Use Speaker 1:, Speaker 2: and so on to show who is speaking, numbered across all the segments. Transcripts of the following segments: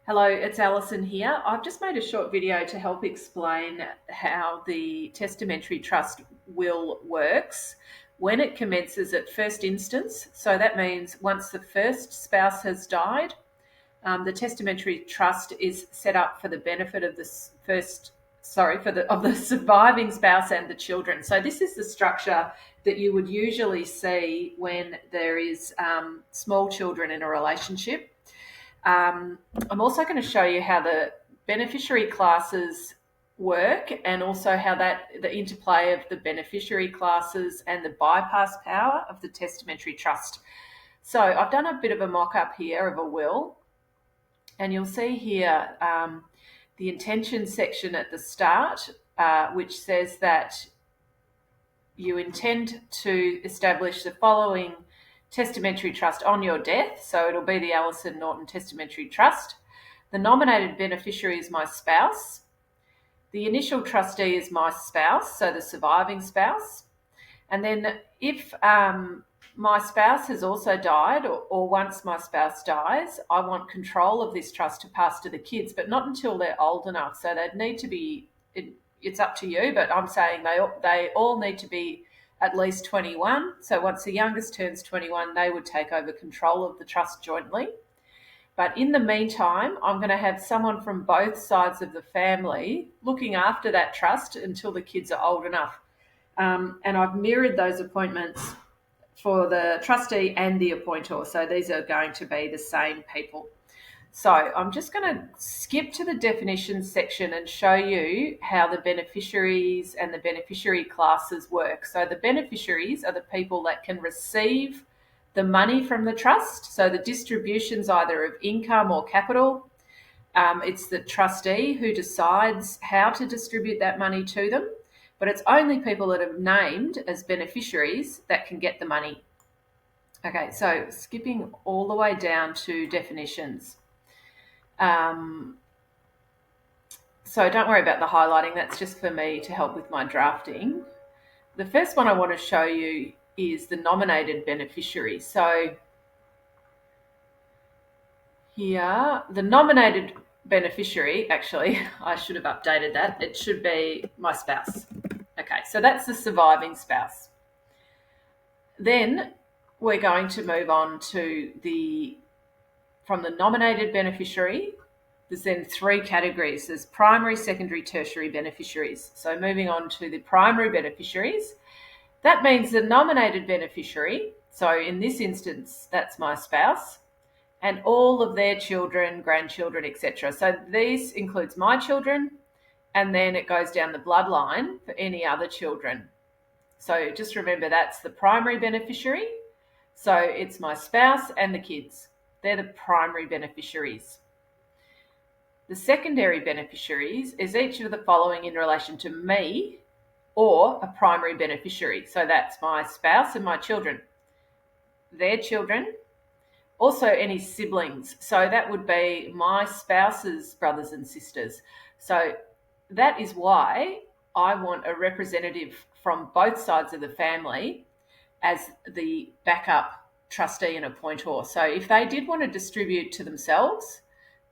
Speaker 1: Hello, it's Alison here. I've just made a short video to help explain how the testamentary trust will works when it commences at first instance. So that means once the first spouse has died, the testamentary trust is set up for the benefit of the surviving spouse and the children. So this is the structure that you would usually see when there is small children in a relationship. I'm also going to show you how the beneficiary classes work and also how the interplay of the beneficiary classes and the bypass power of the testamentary trust. So I've done a bit of a mock-up here of a will, and you'll see here the intention section at the start, which says that you intend to establish the following testamentary trust on your death. So it'll be the Alison Norton Testamentary Trust. The nominated beneficiary is my spouse. The initial trustee is my spouse, so the surviving spouse. And then if my spouse has also died, or once my spouse dies, I want control of this trust to pass to the kids, but not until they're old enough. So they'd need to be, it's up to you, but I'm saying they all need to be at least 21. So once the youngest turns 21, they would take over control of the trust jointly. But in the meantime, I'm going to have someone from both sides of the family looking after that trust until the kids are old enough. And I've mirrored those appointments for the trustee and the appointor. So these are going to be the same people. So I'm just going to skip to the definitions section and show you how the beneficiaries and the beneficiary classes work. So the beneficiaries are the people that can receive the money from the trust. So the distributions either of income or capital. It's the trustee who decides how to distribute that money to them, but it's only people that are named as beneficiaries that can get the money. Okay, so skipping all the way down to definitions. So don't worry about the highlighting, that's just for me to help with my drafting. The first one I want to show you is the nominated beneficiary. So here, the nominated beneficiary, actually, I should have updated that. It should be my spouse. Okay, so that's the surviving spouse. Then we're going to move on to from the nominated beneficiary. There's then three categories. There's primary, secondary, tertiary beneficiaries. So moving on to the primary beneficiaries, that means the nominated beneficiary, so in this instance, that's my spouse, and all of their children, grandchildren, etc. So these includes my children, and then it goes down the bloodline for any other children. So just remember that's the primary beneficiary. So it's my spouse and the kids. They're the primary beneficiaries. The secondary beneficiaries is each of the following in relation to me or a primary beneficiary. So that's my spouse and my children, their children, also any siblings. So that would be my spouse's brothers and sisters. So that is why I want a representative from both sides of the family as the backup trustee and appointor. So if they did want to distribute to themselves,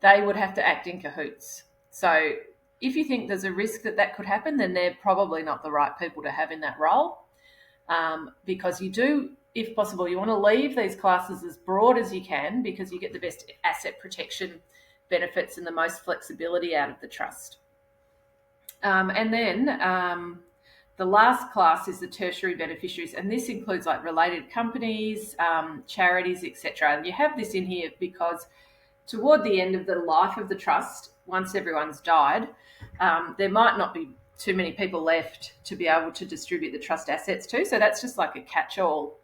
Speaker 1: they would have to act in cahoots. So if you think there's a risk that could happen, then they're probably not the right people to have in that role, because you do, if possible, you want to leave these classes as broad as you can because you get the best asset protection benefits and the most flexibility out of the trust. And then the last class is the tertiary beneficiaries, and this includes like related companies, charities, etc. And you have this in here because toward the end of the life of the trust, once everyone's died, there might not be too many people left to be able to distribute the trust assets to. So that's just like a catch-all.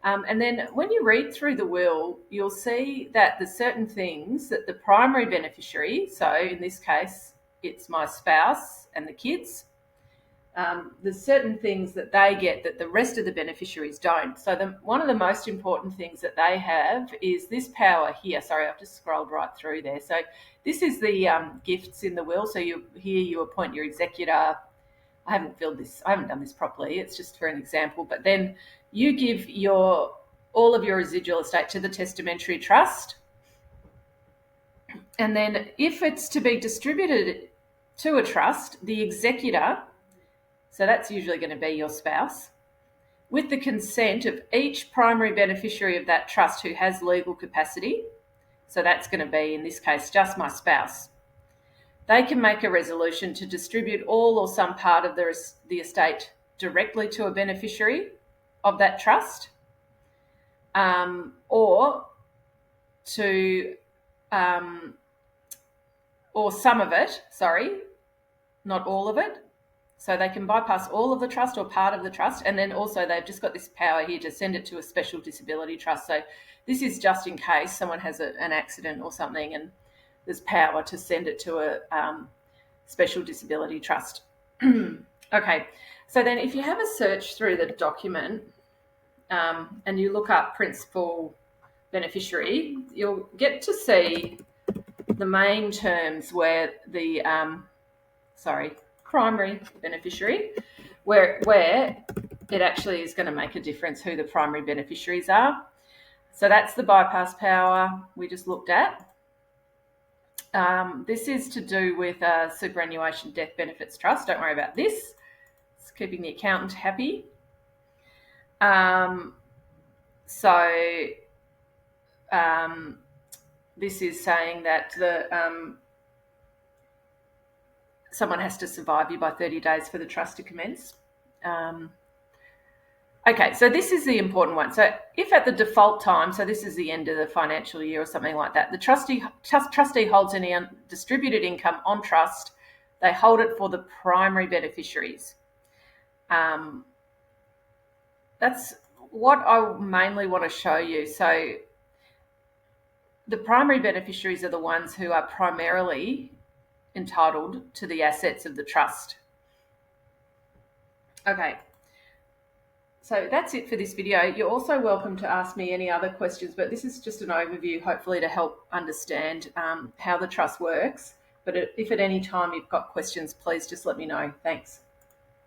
Speaker 1: And then when you read through the will, you'll see that there's certain things that the primary beneficiary, so in this case, it's my spouse and the kids, there's certain things that they get that the rest of the beneficiaries don't. So one of the most important things that they have is this power here. Sorry, I've just scrolled right through there. So this is the gifts in the will. So you appoint your executor. I haven't done this properly. It's just for an example. But then you give all of your residual estate to the testamentary trust. And then if it's to be distributed to a trust, the executor, so that's usually going to be your spouse, with the consent of each primary beneficiary of that trust who has legal capacity, so that's going to be, in this case, just my spouse, they can make a resolution to distribute all or some part of the estate directly to a beneficiary of that trust, or to or some of it, not all of it. So they can bypass all of the trust or part of the trust, and then also they've just got this power here to send it to a special disability trust. So this is just in case someone has an accident or something, and there's power to send it to a special disability trust. Okay, so then if you have a search through the document and you look up principal beneficiary, you'll get to see the main terms where the primary beneficiary, where it actually is going to make a difference who the primary beneficiaries are. So that's the bypass power we just looked at. This is to do with a superannuation death benefits trust. Don't worry about this. It's keeping the accountant happy. This is saying that someone has to survive you by 30 days for the trust to commence. Okay, so this is the important one. So if at the default time, so this is the end of the financial year or something like that, the trustee holds any distributed income on trust, they hold it for the primary beneficiaries. That's what I mainly want to show you. So the primary beneficiaries are the ones who are primarily entitled to the assets of the trust. Okay, so that's it for this video. You're also welcome to ask me any other questions, but this is just an overview, hopefully to help understand how the trust works. But if at any time you've got questions, please just let me know. Thanks.